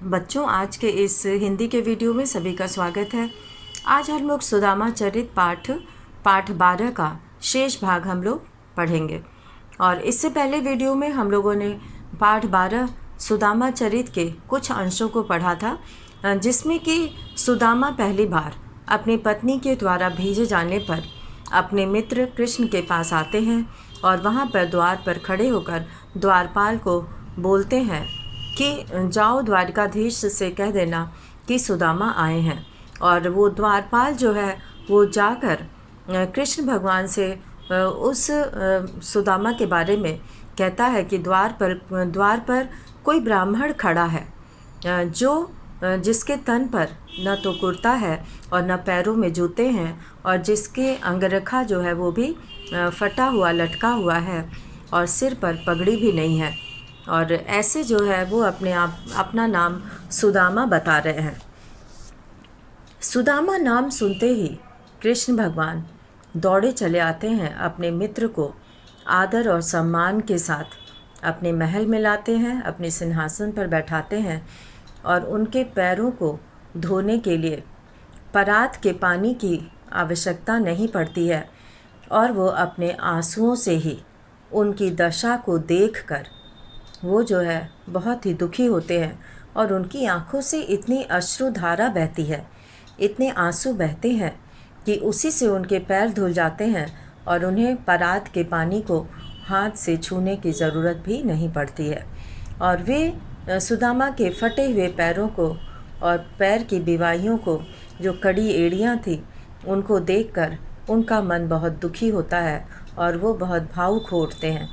बच्चों, आज के इस हिंदी के वीडियो में सभी का स्वागत है। आज हम लोग सुदामा चरित पाठ 12 का शेष भाग हम लोग पढ़ेंगे। और इससे पहले वीडियो में हम लोगों ने पाठ 12 सुदामा चरित के कुछ अंशों को पढ़ा था, जिसमें कि सुदामा पहली बार अपनी पत्नी के द्वारा भेजे जाने पर अपने मित्र कृष्ण के पास आते हैं और वहाँ पर द्वार पर खड़े होकर द्वारपाल को बोलते हैं कि जाओ द्वारकाधीश से कह देना कि सुदामा आए हैं। और वो द्वारपाल जो है वो जाकर कृष्ण भगवान से उस सुदामा के बारे में कहता है कि द्वार पर कोई ब्राह्मण खड़ा है जिसके तन पर न तो कुर्ता है और न पैरों में जूते हैं, और जिसके अंगरखा जो है वो भी फटा हुआ लटका हुआ है और सिर पर पगड़ी भी नहीं है। और ऐसे जो है वो अपना नाम सुदामा बता रहे हैं। सुदामा नाम सुनते ही कृष्ण भगवान दौड़े चले आते हैं, अपने मित्र को आदर और सम्मान के साथ अपने महल में लाते हैं, अपने सिंहासन पर बैठाते हैं और उनके पैरों को धोने के लिए परात के पानी की आवश्यकता नहीं पड़ती है। और वो अपने आंसुओं से ही उनकी दशा को देखकर वो जो है बहुत ही दुखी होते हैं और उनकी आंखों से इतनी अश्रुधारा बहती है, इतने आंसू बहते हैं कि उसी से उनके पैर धुल जाते हैं और उन्हें परात के पानी को हाथ से छूने की ज़रूरत भी नहीं पड़ती है। और वे सुदामा के फटे हुए पैरों को और पैर की बिवाइयों को, जो कड़ी एड़ियाँ थी, उनको देखकर उनका मन बहुत दुखी होता है और वो बहुत भावुक हो उठते हैं।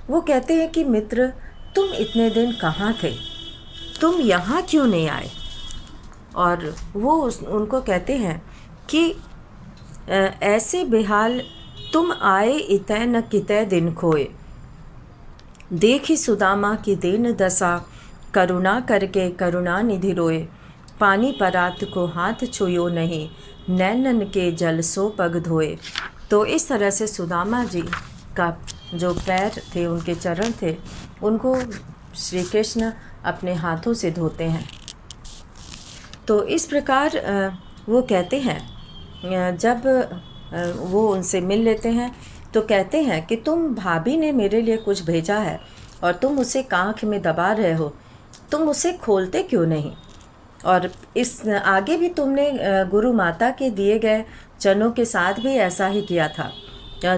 वो कहते हैं कि मित्र, तुम इतने दिन कहाँ थे, तुम यहाँ क्यों नहीं आए? और वो उनको कहते हैं कि ऐसे बेहाल तुम आए इतै न कितै दिन खोए, देखी सुदामा की दीन दशा, करुणा करके करुणा निधि रोए, पानी परात को हाथ छुयो नहीं, नैनन के जल सो पग धोए। तो इस तरह से सुदामा जी का जो पैर थे, उनके चरण थे, उनको श्री कृष्ण अपने हाथों से धोते हैं। तो इस प्रकार वो कहते हैं, जब वो उनसे मिल लेते हैं तो कहते हैं कि तुम भाभी ने मेरे लिए कुछ भेजा है और तुम उसे कांख में दबा रहे हो, तुम उसे खोलते क्यों नहीं? और इस आगे भी तुमने गुरु माता के दिए गए चनों के साथ भी ऐसा ही किया था।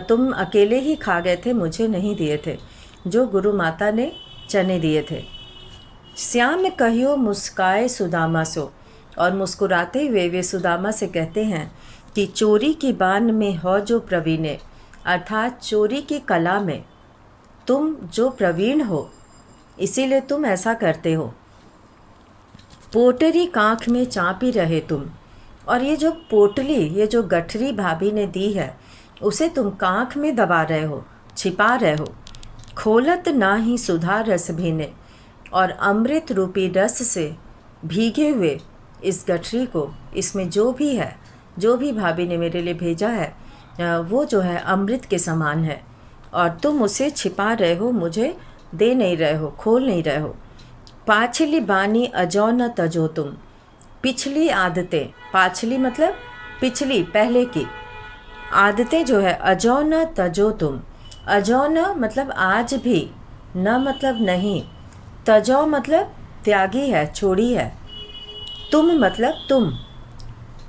तुम अकेले ही खा गए थे, मुझे नहीं दिए थे, जो गुरु माता ने चने दिए थे। श्याम कहियो मुस्काए सुदामा सो, और मुस्कुराते हुए वे सुदामा से कहते हैं कि चोरी की बान में हो जो प्रवीणे, अर्थात चोरी की कला में तुम जो प्रवीण हो, इसीलिए तुम ऐसा करते हो। पोटरी कांख में चापी रहे तुम, और ये जो पोटली, ये जो गठरी भाभी ने दी है, उसे तुम कांख में दबा रहे हो, छिपा रहे हो। खोलत ना ही सुधा रस भीने, और अमृत रूपी रस से भीगे हुए इस गठरी को, इसमें जो भी है, जो भी भाभी ने मेरे लिए भेजा है, वो जो है अमृत के समान है, और तुम उसे छिपा रहे हो, मुझे दे नहीं रहे हो, खोल नहीं रहे हो। पाछली बानी अजो न तजो तुम, पिछली आदतें, पाछली मतलब पिछली, पहले की आदतें जो है, अजो न तजो तुम, अजो न मतलब आज भी, न मतलब नहीं, तजो मतलब त्यागी है, छोड़ी है, तुम मतलब तुम,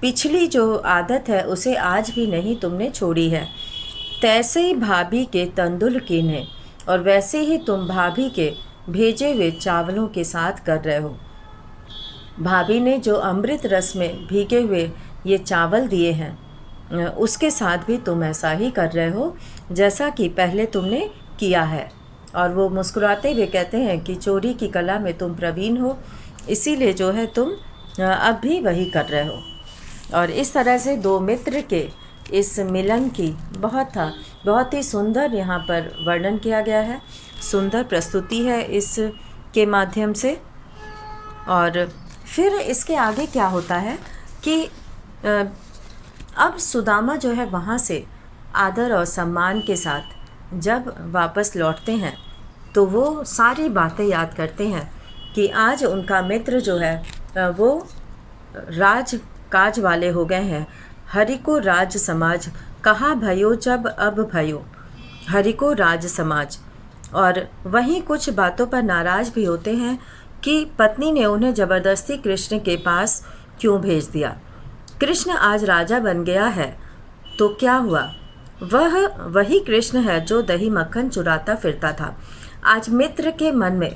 पिछली जो आदत है उसे आज भी नहीं तुमने छोड़ी है। तैसे ही भाभी के तंदुल कीन्हे, और वैसे ही तुम भाभी के भेजे हुए चावलों के साथ कर रहे हो। भाभी ने जो अमृत रस में भीगे हुए ये चावल दिए हैं, उसके साथ भी तुम ऐसा ही कर रहे हो जैसा कि पहले तुमने किया है। और वो मुस्कुराते हुए कहते हैं कि चोरी की कला में तुम प्रवीण हो, इसीलिए जो है तुम अब भी वही कर रहे हो। और इस तरह से दो मित्र के इस मिलन की बहुत ही सुंदर यहाँ पर वर्णन किया गया है, सुंदर प्रस्तुति है इस के माध्यम से। और फिर इसके आगे क्या होता है कि अब सुदामा जो है वहाँ से आदर और सम्मान के साथ जब वापस लौटते हैं तो वो सारी बातें याद करते हैं कि आज उनका मित्र जो है वो राज काज वाले हो गए हैं। हरि को राज समाज कहा भयो जब अब भयो, हरि को राज समाज। और वहीं कुछ बातों पर नाराज भी होते हैं कि पत्नी ने उन्हें ज़बरदस्ती कृष्ण के पास क्यों भेज दिया। कृष्ण आज राजा बन गया है तो क्या हुआ, वह वही कृष्ण है जो दही मक्खन चुराता फिरता था। आज मित्र के मन में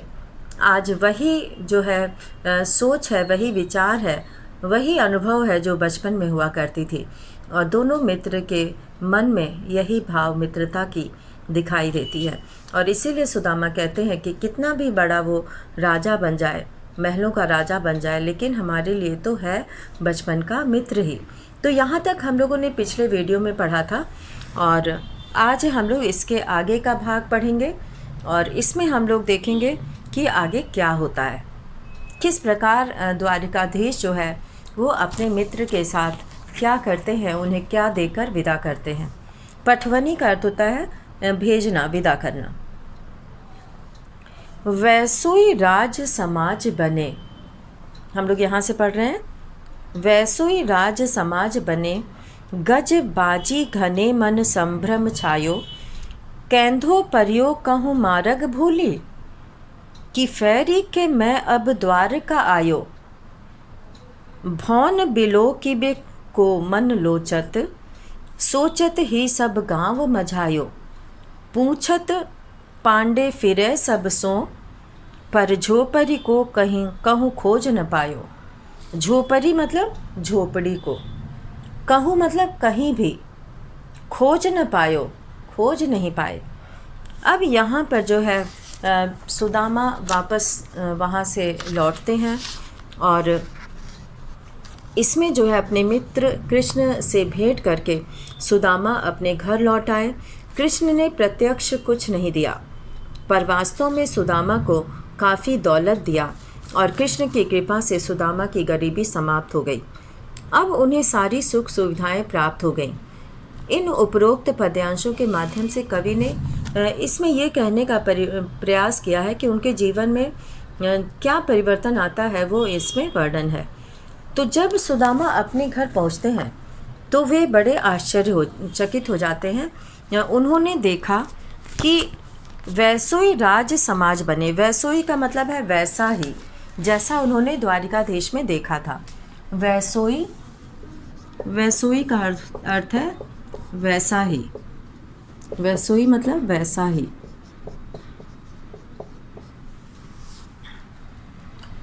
आज वही जो है सोच है, वही विचार है, वही अनुभव है जो बचपन में हुआ करती थी। और दोनों मित्र के मन में यही भाव मित्रता की दिखाई देती है। और इसीलिए सुदामा कहते हैं कि कितना भी बड़ा वो राजा बन जाए, महलों का राजा बन जाए, लेकिन हमारे लिए तो है बचपन का मित्र ही। तो यहाँ तक हम लोगों ने पिछले वीडियो में पढ़ा था और आज हम लोग इसके आगे का भाग पढ़ेंगे और इसमें हम लोग देखेंगे कि आगे क्या होता है, किस प्रकार द्वारिकाधीश जो है वो अपने मित्र के साथ क्या करते हैं, उन्हें क्या देकर विदा करते हैं। पठवनी का अर्थ होता है भेजना, विदा करना। वैसोई राज समाज बने, हम लोग यहाँ से पढ़ रहे हैं, वैसोई राज समाज बने, गज बाजी घने मन संभ्रम छायो, कैंधो परियो कहूँ मार्ग भूली, कि फेरी के मैं अब द्वार का आयो, भौन बिलो की बे को मन लोचत, सोचत ही सब गाँव मझायो, पूछत पांडे फिरे सब सो, पर झोपड़ी को कहीं कहूँ खोज न पायो। झोपड़ी मतलब झोपड़ी को, कहूँ मतलब कहीं भी, खोज न पायो, खोज नहीं पाए। अब यहाँ पर जो है सुदामा वापस वहाँ से लौटते हैं और इसमें जो है अपने मित्र कृष्ण से भेंट करके सुदामा अपने घर लौट आए। कृष्ण ने प्रत्यक्ष कुछ नहीं दिया, पर वास्तव में सुदामा को काफ़ी दौलत दिया और कृष्ण की कृपा से सुदामा की गरीबी समाप्त हो गई। अब उन्हें सारी सुख सुविधाएं प्राप्त हो गईं। इन उपरोक्त पद्यांशों के माध्यम से कवि ने इसमें ये कहने का प्रयास किया है कि उनके जीवन में क्या परिवर्तन आता है, वो इसमें वर्णन है। तो जब सुदामा अपने घर पहुंचते हैं तो वे बड़े आश्चर्यचकित हो जाते हैं। उन्होंने देखा कि वैसोई राज समाज बने। वैसोई का मतलब है वैसा ही, जैसा उन्होंने द्वारिकाधीश में देखा था। वैसोई, वैसोई का अर्थ है वैसा ही, वैसोई मतलब वैसा ही।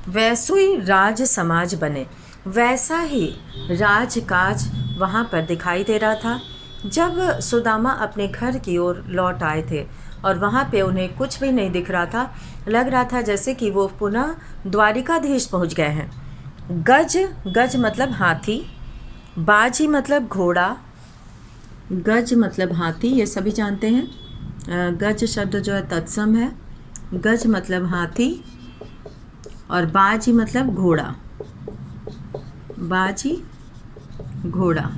वैसोई राज समाज बने, वैसा ही राजकाज वहाँ पर दिखाई दे रहा था। जब सुदामा अपने घर की ओर लौट आए थे और वहाँ पे उन्हें कुछ भी नहीं दिख रहा था, लग रहा था जैसे कि वो पुनः द्वारिकाधीश पहुँच गए हैं। गज, गज मतलब हाथी, बाजी मतलब घोड़ा, गज मतलब हाथी, ये सभी जानते हैं। गज शब्द जो है तत्सम है। गज मतलब हाथी और बाजी मतलब घोड़ा, बाजी घोड़ा।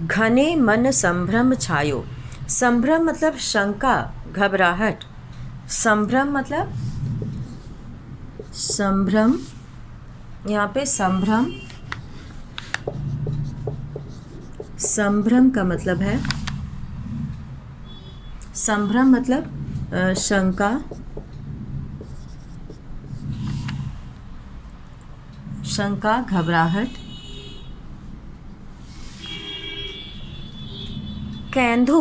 घने मन संभ्रम छायो, संभ्रम मतलब शंका, घबराहट। संभ्रम मतलब संभ्रम, यहाँ पे संभ्रम, संभ्रम का मतलब है, संभ्रम मतलब शंका, शंका, घबराहट। कैंधो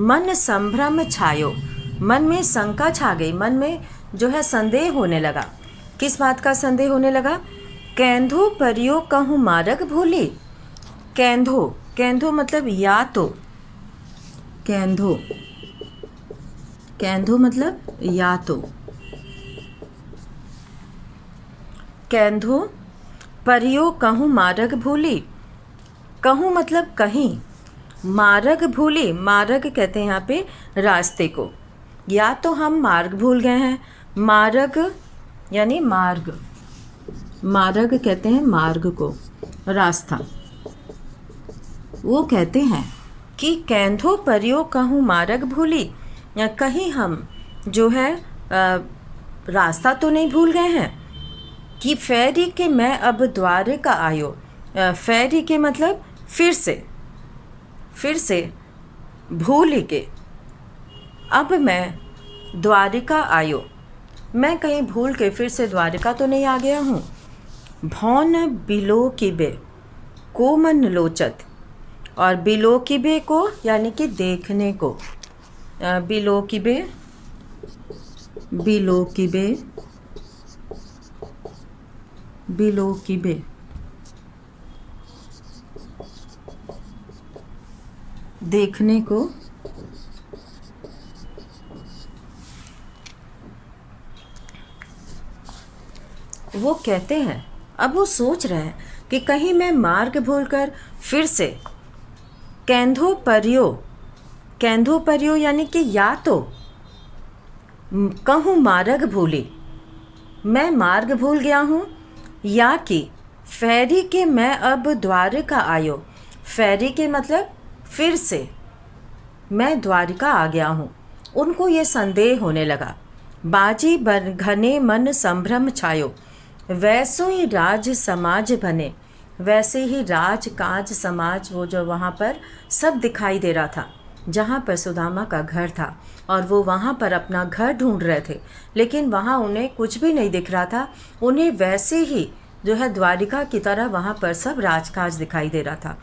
मन संभ्रम छायो, मन में शंका छा गई, मन में जो है संदेह होने लगा। किस बात का संदेह होने लगा? कैंधो परियो कहूँ मार्ग भूली। कैंधो, कैंधो मतलब या तो, कैंधो, कैंधो मतलब या तो। कैंधो परियो कहूँ मार्ग भूली, कहूँ मतलब कहीं, मार्ग भूली, मार्ग कहते हैं यहाँ पे रास्ते को। या तो हम मार्ग भूल गए हैं, मार्ग यानी मार्ग, मार्ग कहते हैं मार्ग को, रास्ता। वो कहते हैं कि कैंधो परियो कहूँ मार्ग भूली, या कहीं हम जो है रास्ता तो नहीं भूल गए हैं कि फेरी के मैं अब द्वारिका आयो। फेरी के मतलब फिर से भूल के अब मैं द्वारिका आयो। मैं कहीं भूल के फिर से द्वारिका तो नहीं आ गया हूँ। भौन बिलो किबे को मन लोचत, और बिलो किबे को यानी कि देखने को, बिलो किबे बिलो किबे बिलो किबे देखने को, वो कहते हैं, अब वो सोच रहे हैं कि कहीं मैं मार्ग भूलकर फिर से कैंधो परियो यानी कि या तो कहूँ मार्ग भूली, मैं मार्ग भूल गया हूँ, या कि फेरी के मैं अब द्वारिका आयो। फेरी के मतलब फिर से मैं द्वारिका आ गया हूँ। उनको ये संदेह होने लगा। बाजी बन घने मन संभ्रम छायो, वैसो ही राज समाज बने, वैसे ही राज काज समाज वो जो वहाँ पर सब दिखाई दे रहा था, जहाँ पर सुदामा का घर था, और वो वहाँ पर अपना घर ढूंढ रहे थे, लेकिन वहाँ उन्हें कुछ भी नहीं दिख रहा था। उन्हें वैसे ही जो है द्वारिका की तरह वहाँ पर सब राजकाज दिखाई दे रहा था।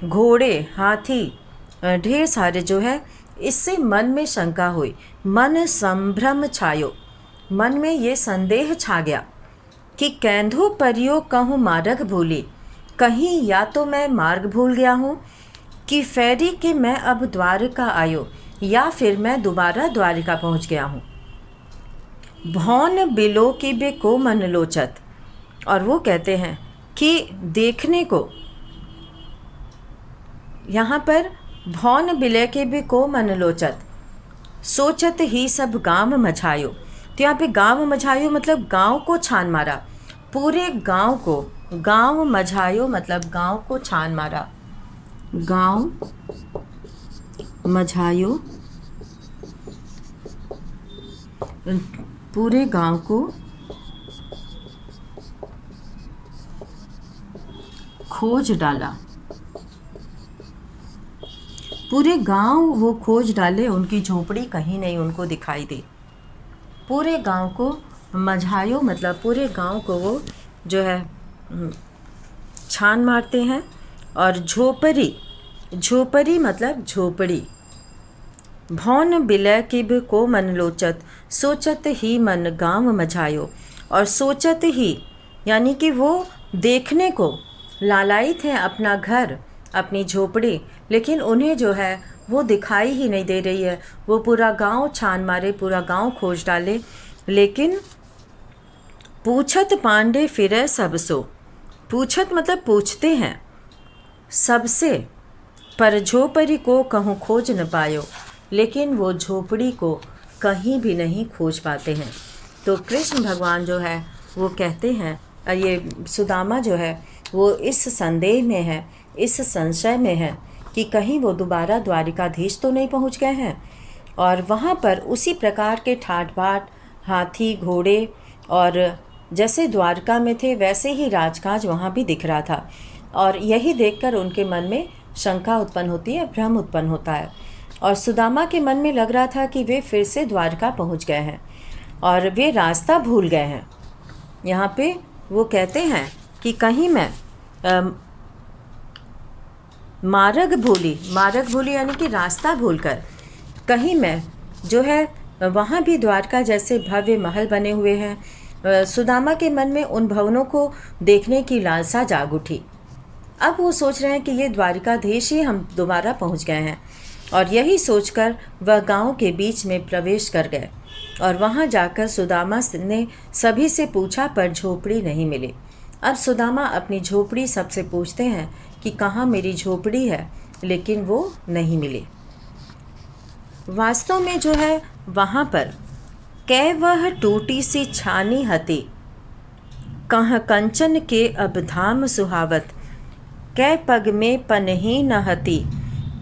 घोड़े हाथी ढेर सारे जो है, इससे मन में शंका हुई, मन संभ्रम छायो, मन में ये संदेह छा गया कि कैंधो परियो कहूँ मार्ग भूली, कहीं या तो मैं मार्ग भूल गया हूँ, कि फेरी के मैं अब द्वारिका आयो, या फिर मैं दोबारा द्वारिका पहुँच गया हूँ। भौन बिलो की बे को मन लोचत, और वो कहते हैं कि देखने को, यहाँ पर भौन बिले के भी को मन लोचत, सोचत ही सब गांव मझायो। तो यहाँ पे गांव मझायो मतलब गांव को छान मारा, पूरे गांव को, गांव मझायो मतलब गांव को छान मारा, गांव मझायो पूरे गांव को खोज डाला, पूरे गांव वो खोज डाले, उनकी झोपड़ी कहीं नहीं उनको दिखाई दी। पूरे गांव को मझायो मतलब पूरे गांव को वो जो है छान मारते हैं। और झोपड़ी मतलब झोपड़ी। भौन बिलय किब को मन लोचत, सोचत ही मन गांव मझायो, और सोचत ही यानी कि वो देखने को लालायित हैं अपना घर, अपनी झोपड़ी, लेकिन उन्हें जो है वो दिखाई ही नहीं दे रही है। वो पूरा गांव छान मारे, पूरा गांव खोज डाले, लेकिन पूछत पांडे फिरे सबसो, पूछत मतलब पूछते हैं सबसे, पर झोपड़ी को कहूँ खोज न पायो, लेकिन वो झोपड़ी को कहीं भी नहीं खोज पाते हैं। तो कृष्ण भगवान जो है वो कहते हैं, ये सुदामा जो है वो इस संदेह में है, इस संशय में है कि कहीं वो दोबारा द्वारिकाधीश तो नहीं पहुंच गए हैं। और वहाँ पर उसी प्रकार के ठाट बाट हाथी घोड़े, और जैसे द्वारका में थे वैसे ही राजकाज वहाँ भी दिख रहा था। और यही देखकर उनके मन में शंका उत्पन्न होती है, भ्रम उत्पन्न होता है। और सुदामा के मन में लग रहा था कि वे फिर से द्वारका पहुँच गए हैं और वे रास्ता भूल गए हैं। यहाँ पे वो कहते हैं कि कहीं मैं मार्ग भूली यानी कि रास्ता भूलकर, कहीं मैं जो है वहाँ भी द्वारका जैसे भव्य महल बने हुए हैं। सुदामा के मन में उन भवनों को देखने की लालसा जाग उठी। अब वो सोच रहे हैं कि ये द्वारिकाधीश ही हम दोबारा पहुँच गए हैं। और यही सोचकर वह गांव के बीच में प्रवेश कर गए, और वहां जाकर सुदामा ने सभी से पूछा, पर झोपड़ी नहीं मिली। अब सुदामा अपनी झोपड़ी सबसे पूछते हैं कि कहाँ मेरी झोपड़ी है, लेकिन वो नहीं मिली। वास्तव में जो है वहाँ पर कै वह टूटी सी छानी हती, कहाँ कंचन के अब धाम सुहावत, कै पग में पनही न हती,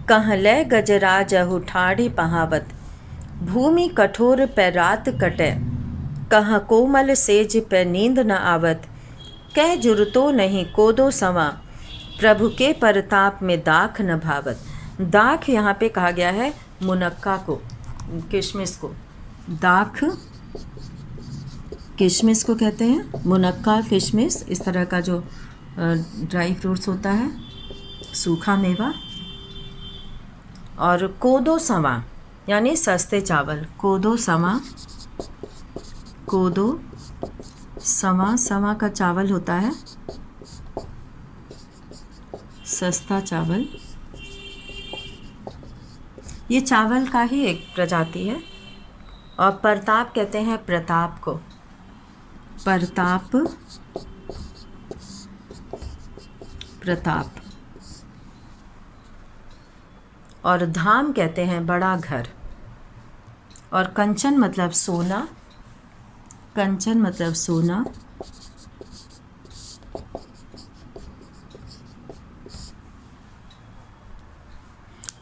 कह लय गजराज ठाढ़ी पहावत। भूमि कठोर पे रात कटे, कहाँ कोमल सेज पे नींद न आवत। कह जुरतो नहीं कोदो सवा, प्रभु के परताप में दाख न भावत। दाख यहाँ पे कहा गया है मुनक्का को, किशमिश को। दाख किशमिश को कहते हैं, मुनक्का किशमिश इस तरह का जो ड्राई फ्रूट्स होता है, सूखा मेवा। और कोदो सवा यानी सस्ते चावल, कोदो सवा, कोदो सवा, सवा का चावल होता है सस्ता चावल। ये चावल का ही एक प्रजाति है। और परताप कहते हैं प्रताप को, परताप, प्रताप। और धाम कहते हैं बड़ा घर। और कंचन मतलब सोना, कंचन मतलब सोना।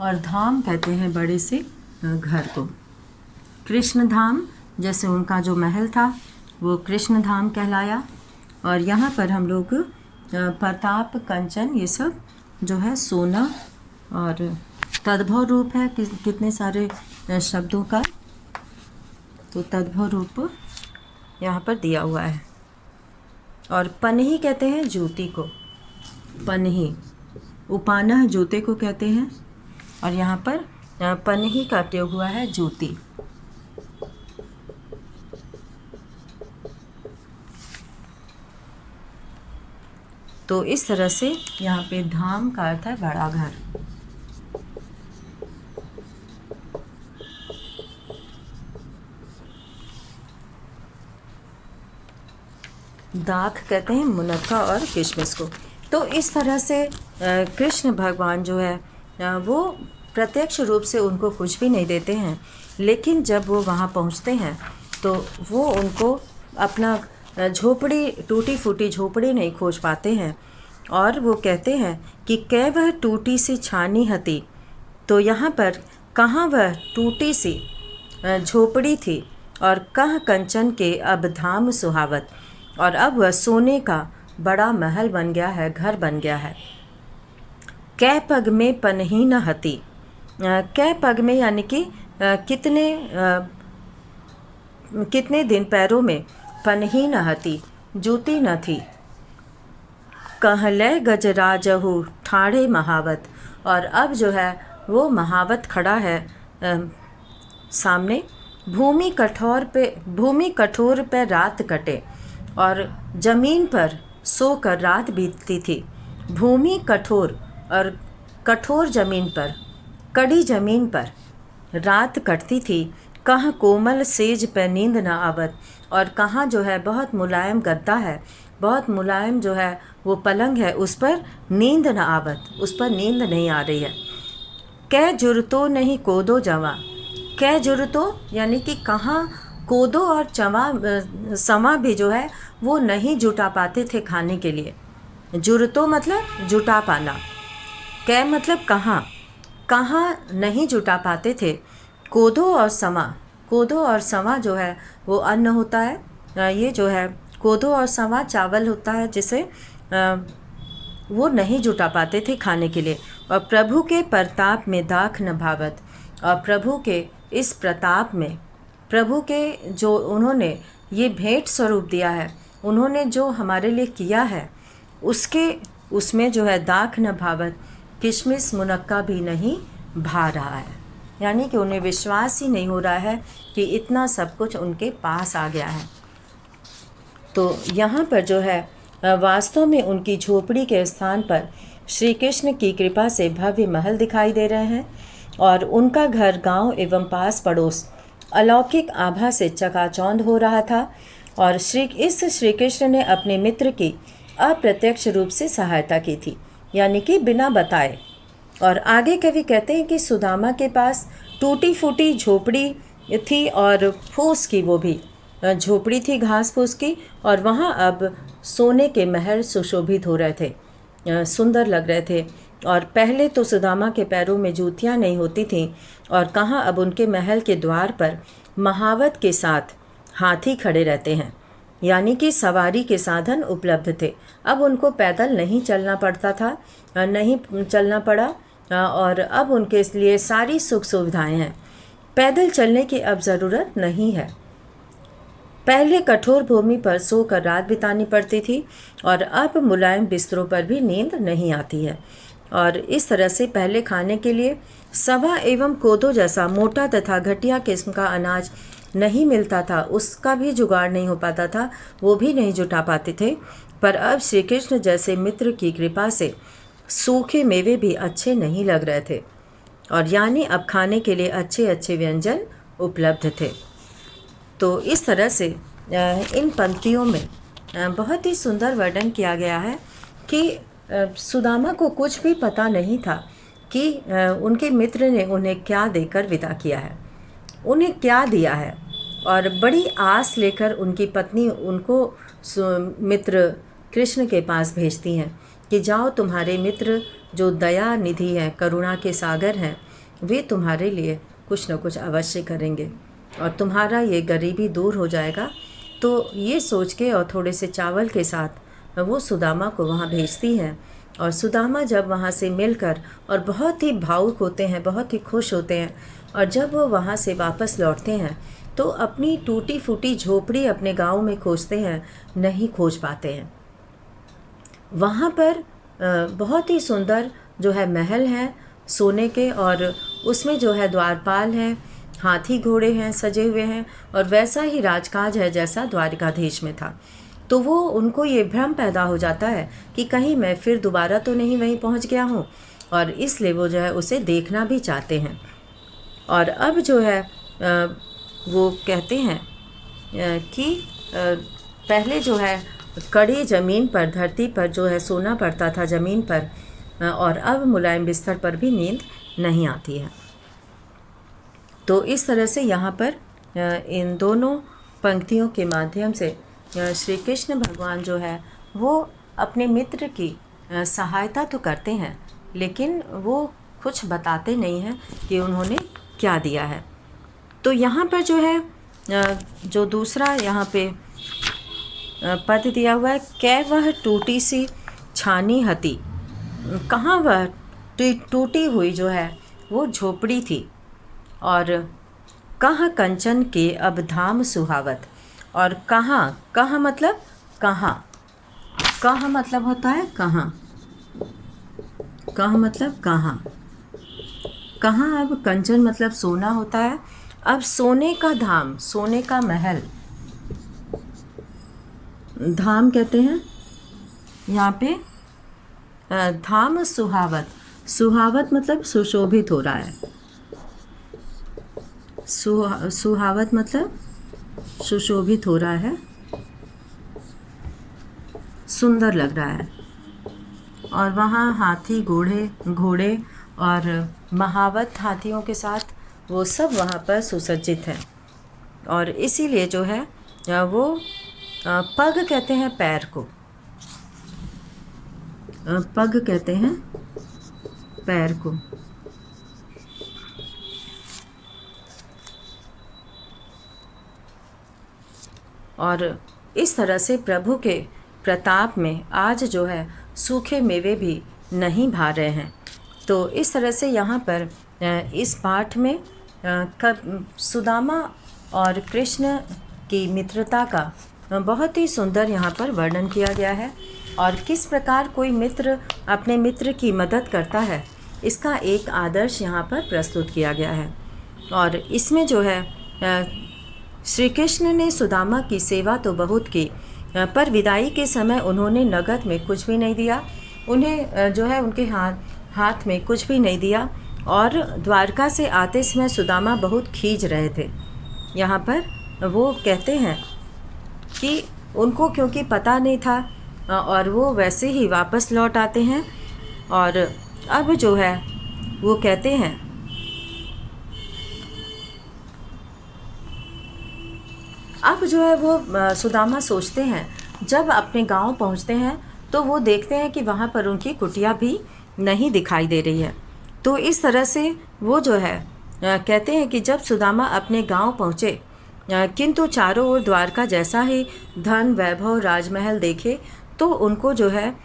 और धाम कहते हैं बड़े से घर को। कृष्ण धाम, जैसे उनका जो महल था वो कृष्ण धाम कहलाया। और यहाँ पर हम लोग प्रताप, कंचन, ये सब जो है सोना। और तद्भव रूप है कितने सारे शब्दों का, तो तद्भव रूप यहाँ पर दिया हुआ है। और पनही कहते हैं जूती को, पनही, उपानह जूते को कहते हैं। और यहाँ पर पनही का प्रयोग हुआ है जूती। तो इस तरह से यहाँ पे धाम का अर्थ है बड़ा घर। दाख कहते हैं मुनक्का और किशमिश को। तो इस तरह से कृष्ण भगवान जो है वो प्रत्यक्ष रूप से उनको कुछ भी नहीं देते हैं, लेकिन जब वो वहाँ पहुँचते हैं तो वो उनको अपना झोपड़ी, टूटी फूटी झोपड़ी नहीं खोज पाते हैं। और वो कहते हैं कि कै वह टूटी सी छानी हती। तो यहाँ पर कहाँ वह टूटी सी झोपड़ी थी, और कहाँ कंचन के अब धाम सुहावत। और अब वह सोने का बड़ा महल बन गया है, घर बन गया है। कै पग में पनही न हती। कै पग में यानी कि कितने दिन पैरों में पनही न हती, जूती न थी। कहले गजराजहु ठाढ़े महावत। और अब जो है वो महावत खड़ा है सामने। भूमि कठोर पे रात कटे, और ज़मीन पर सोकर रात बीतती थी। भूमि कठोर, और कठोर ज़मीन पर, कड़ी ज़मीन पर रात कटती थी। कहाँ कोमल सेज पे नींद न आवत। और कहाँ जो है बहुत मुलायम गद्दा है, बहुत मुलायम जो है वो पलंग है, उस पर नींद न आवत, उस पर नींद नहीं आ रही है। कै जुरतो नहीं कोदो जवा। कै जुरतो यानी कि कहाँ कोदो और समा भी जो है वो नहीं जुटा पाते थे खाने के लिए। जुरतो मतलब जुटा पाना, कै मतलब कहाँ, कहाँ नहीं जुटा पाते थे। कोदो और समा, कोदो और समा जो है वो अन्न होता है। ये जो है कोदो और समा चावल होता है, जिसे वो नहीं जुटा पाते थे खाने के लिए। और प्रभु के प्रताप में दाख न भावत। और प्रभु के इस प्रताप में, प्रभु के जो उन्होंने ये भेंट स्वरूप दिया है, उन्होंने जो हमारे लिए किया है, उसमें जो है दाख न भावत, किशमिश मुनक्का भी नहीं भा रहा है। यानी कि उन्हें विश्वास ही नहीं हो रहा है कि इतना सब कुछ उनके पास आ गया है। तो यहाँ पर जो है वास्तव में उनकी झोपड़ी के स्थान पर श्री कृष्ण की कृपा से भव्य महल दिखाई दे रहे हैं। और उनका घर गांव एवं पास पड़ोस अलौकिक आभा से चकाचौंध हो रहा था। और श्री कृष्ण ने अपने मित्र की अप्रत्यक्ष रूप से सहायता की थी, यानी कि बिना बताए। और आगे कवि कहते हैं कि सुदामा के पास टूटी फूटी झोपड़ी थी, और फूस की, वो भी झोपड़ी थी घास फूस की। और वहाँ अब सोने के महल सुशोभित हो रहे थे, सुंदर लग रहे थे। और पहले तो सुदामा के पैरों में जूतियां नहीं होती थीं, और कहाँ अब उनके महल के द्वार पर महावत के साथ हाथी खड़े रहते हैं, यानी कि सवारी के साधन उपलब्ध थे। अब उनको पैदल नहीं चलना पड़ता था, नहीं चलना पड़ा, और अब उनके लिए सारी सुख सुविधाएं हैं। पैदल चलने की अब ज़रूरत नहीं है। पहले कठोर भूमि पर सोकर रात बितानी पड़ती थी, और अब मुलायम बिस्तरों पर भी नींद नहीं आती है। और इस तरह से पहले खाने के लिए सवा एवं कोदो जैसा मोटा तथा घटिया किस्म का अनाज नहीं मिलता था, उसका भी जुगाड़ नहीं हो पाता था, वो भी नहीं जुटा पाते थे। पर अब श्री कृष्ण जैसे मित्र की कृपा से सूखे मेवे भी अच्छे नहीं लग रहे थे, और यानी अब खाने के लिए अच्छे अच्छे व्यंजन उपलब्ध थे। तो इस तरह से इन पंक्तियों में बहुत ही सुंदर वर्णन किया गया है कि सुदामा को कुछ भी पता नहीं था कि उनके मित्र ने उन्हें क्या देकर विदा किया है, उन्हें क्या दिया है। और बड़ी आस लेकर उनकी पत्नी उनको मित्र कृष्ण के पास भेजती हैं कि जाओ, तुम्हारे मित्र जो दया निधि हैं, करुणा के सागर हैं, वे तुम्हारे लिए कुछ न कुछ अवश्य करेंगे और तुम्हारा ये गरीबी दूर हो जाएगा। तो ये सोच के और थोड़े से चावल के साथ वो सुदामा को वहाँ भेजती हैं। और सुदामा जब वहाँ से मिलकर और बहुत ही भावुक होते हैं, बहुत ही खुश होते हैं, और जब वो वहाँ से वापस लौटते हैं तो अपनी टूटी फूटी झोपड़ी अपने गांव में खोजते हैं, नहीं खोज पाते हैं। वहाँ पर बहुत ही सुंदर जो है महल हैं सोने के, और उसमें जो है द्वारपाल हैं, हाथी घोड़े हैं सजे हुए हैं, और वैसा ही राजकाज है जैसा द्वारिकाधीश में था। तो वो उनको ये भ्रम पैदा हो जाता है कि कहीं मैं फिर दोबारा तो नहीं वहीं पहुंच गया हूं, और इसलिए वो जो है उसे देखना भी चाहते हैं। और अब जो है वो कहते हैं कि पहले जो है कड़ी ज़मीन पर, धरती पर जो है सोना पड़ता था ज़मीन पर, और अब मुलायम बिस्तर पर भी नींद नहीं आती है। तो इस तरह से यहाँ पर इन दोनों पंक्तियों के माध्यम से श्री कृष्ण भगवान जो है वो अपने मित्र की सहायता तो करते हैं, लेकिन वो कुछ बताते नहीं हैं कि उन्होंने क्या दिया है। तो यहाँ पर जो है जो दूसरा यहाँ पे पद दिया हुआ है, कै वह टूटी सी छानी हती, कहाँ वह टूटी हुई जो है वो झोपड़ी थी, और कहाँ कंचन के अब धाम सुहावत। और कहाँ मतलब कहाँ, कहाँ मतलब होता है कहाँ, कहाँ मतलब कहाँ, कहाँ अब कंचन मतलब सोना होता है। अब सोने का धाम, सोने का महल, धाम कहते हैं यहाँ पे, धाम सुहावत, सुहावत मतलब सुशोभित हो रहा है, सुहावत मतलब सुशोभित हो रहा है, सुंदर लग रहा है। और वहाँ हाथी घोड़े और महावत हाथियों के साथ वो सब वहाँ पर सुसज्जित हैं। और इसीलिए जो है वो पग कहते हैं पैर को, पग कहते हैं पैर को। और इस तरह से प्रभु के प्रताप में आज जो है सूखे मेवे भी नहीं भा रहे हैं। तो इस तरह से यहाँ पर इस पाठ में सुदामा और कृष्ण की मित्रता का बहुत ही सुंदर यहाँ पर वर्णन किया गया है, और किस प्रकार कोई मित्र अपने मित्र की मदद करता है इसका एक आदर्श यहाँ पर प्रस्तुत किया गया है। और इसमें जो है श्री कृष्ण ने सुदामा की सेवा तो बहुत की, पर विदाई के समय उन्होंने नगद में कुछ भी नहीं दिया, उन्हें जो है उनके हाथ में कुछ भी नहीं दिया। और द्वारका से आते समय सुदामा बहुत खींच रहे थे। यहाँ पर वो कहते हैं कि उनको क्योंकि पता नहीं था, और वो वैसे ही वापस लौट आते हैं। और अब जो है वो कहते हैं, अब जो है वो सुदामा सोचते हैं, जब अपने गांव पहुंचते हैं तो वो देखते हैं कि वहाँ पर उनकी कुटिया भी नहीं दिखाई दे रही है। तो इस तरह से वो जो है कहते हैं कि जब सुदामा अपने गांव पहुँचे, किंतु चारों ओर द्वारका जैसा ही धन वैभव राजमहल देखे, तो उनको जो है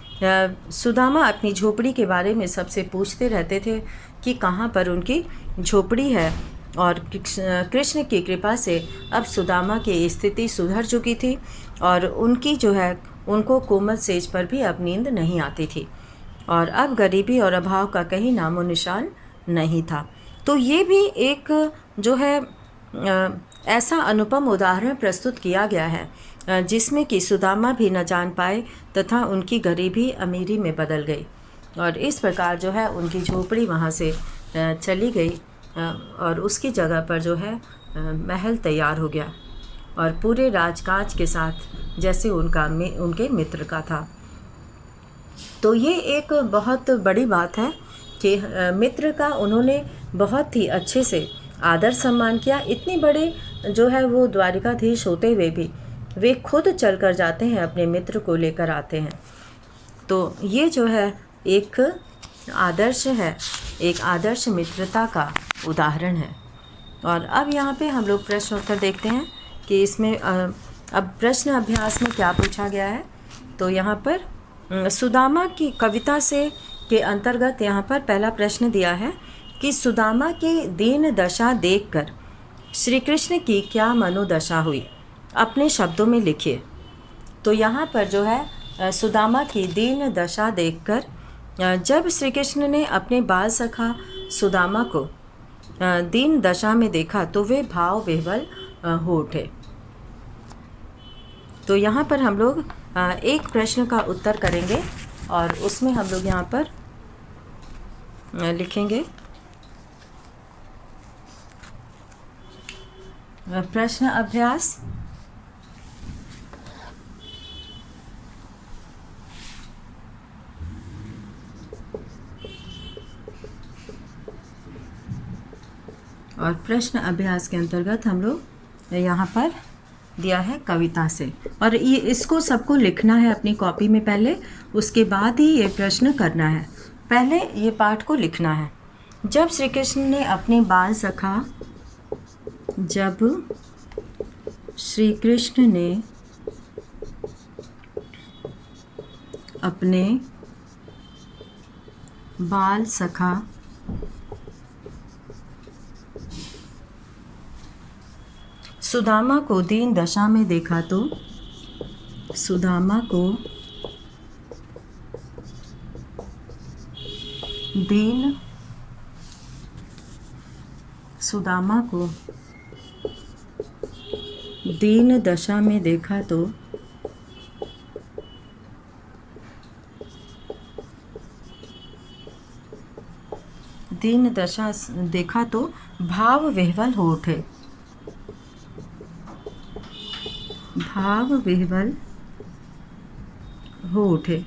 सुदामा अपनी झोपड़ी के बारे में सबसे पूछते रहते थे कि कहाँ पर उनकी झोपड़ी है। और कृष्ण की कृपा से अब सुदामा की स्थिति सुधर चुकी थी और उनकी जो है उनको कोमल सेज पर भी अब नींद नहीं आती थी और अब गरीबी और अभाव का कहीं नामो निशान नहीं था। तो ये भी एक जो है ऐसा अनुपम उदाहरण प्रस्तुत किया गया है जिसमें कि सुदामा भी न जान पाए तथा उनकी गरीबी अमीरी में बदल गई और इस प्रकार जो है उनकी झोपड़ी वहाँ से चली गई और उसकी जगह पर जो है महल तैयार हो गया और पूरे राजकाज के साथ जैसे उनके मित्र का था। तो ये एक बहुत बड़ी बात है कि मित्र का उन्होंने बहुत ही अच्छे से आदर सम्मान किया। इतने बड़े जो है वो द्वारिकाधीश होते हुए भी वे खुद चल कर जाते हैं, अपने मित्र को लेकर आते हैं। तो ये जो है एक आदर्श है, एक आदर्श मित्रता का उदाहरण है। और अब यहाँ पे हम लोग प्रश्न उत्तर देखते हैं कि इसमें अब प्रश्न अभ्यास में क्या पूछा गया है। तो यहाँ पर सुदामा की कविता से के अंतर्गत यहाँ पर पहला प्रश्न दिया है कि सुदामा की दीन दशा देखकर श्री कृष्ण की क्या मनोदशा हुई, अपने शब्दों में लिखिए। तो यहाँ पर जो है सुदामा की दीन दशा देखकर जब श्री कृष्ण ने अपने बाल सखा सुदामा को दीन दशा में देखा तो वे भाव विह्वल हो उठे। तो यहाँ पर हम लोग एक प्रश्न का उत्तर करेंगे और उसमें हम लोग यहाँ पर लिखेंगे प्रश्न अभ्यास। और प्रश्न अभ्यास के अंतर्गत हम लोग यहाँ पर दिया है कविता से, और ये इसको सबको लिखना है अपनी कॉपी में पहले, उसके बाद ही ये प्रश्न करना है। पहले ये पाठ को लिखना है। जब श्री कृष्ण ने अपने बाल सखा जब श्री कृष्ण ने अपने बाल सखा सुदामा को दीन दशा में देखा तो सुदामा को दीन दशा में देखा तो दीन दशा देखा तो भाव विह्वल हो उठे, भाव विह्वल हो उठे।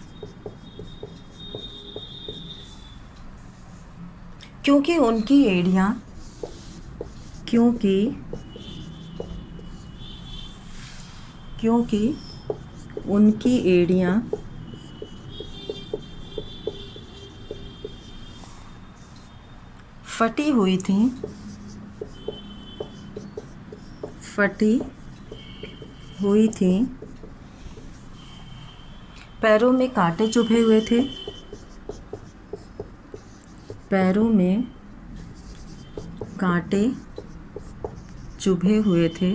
क्योंकि उनकी एड़ियाँ क्योंकि उनकी एड़ियाँ फटी हुई थीं, पैरों में कांटे चुभे हुए थे, पैरों में कांटे चुभे हुए थे।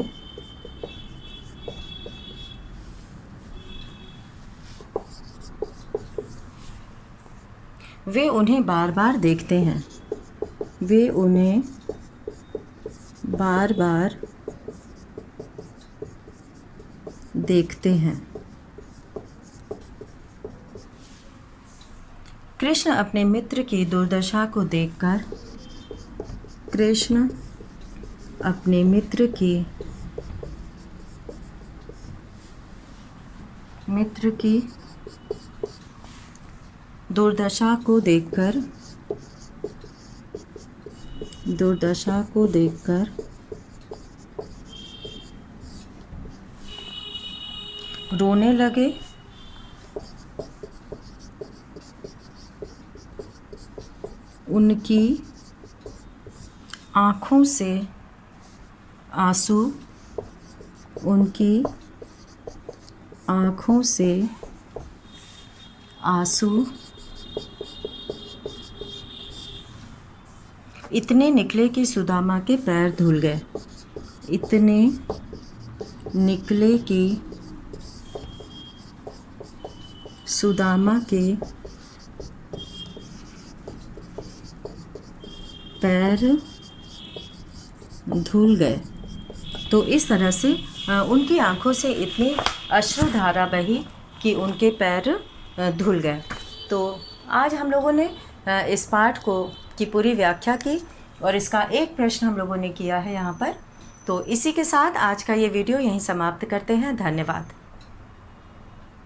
वे उन्हें बार बार देखते हैं, वे उन्हें बार बार देखते हैं। कृष्ण अपने मित्र की दुर्दशा को देखकर कृष्ण अपने मित्र की दुर्दशा को देखकर रोने लगे उनकी आँखों से आंसू, उनकी आँखों से आंसू इतने निकले कि सुदामा के पैर धुल गए। इतने निकले कि सुदामा के पैर धुल गए। तो इस तरह से उनकी आंखों से इतनी अश्रुधारा बही कि उनके पैर धुल गए। तो आज हम लोगों ने इस पाठ की पूरी व्याख्या की और इसका एक प्रश्न हम लोगों ने किया है यहाँ पर। तो इसी के साथ आज का ये वीडियो यहीं समाप्त करते हैं। धन्यवाद।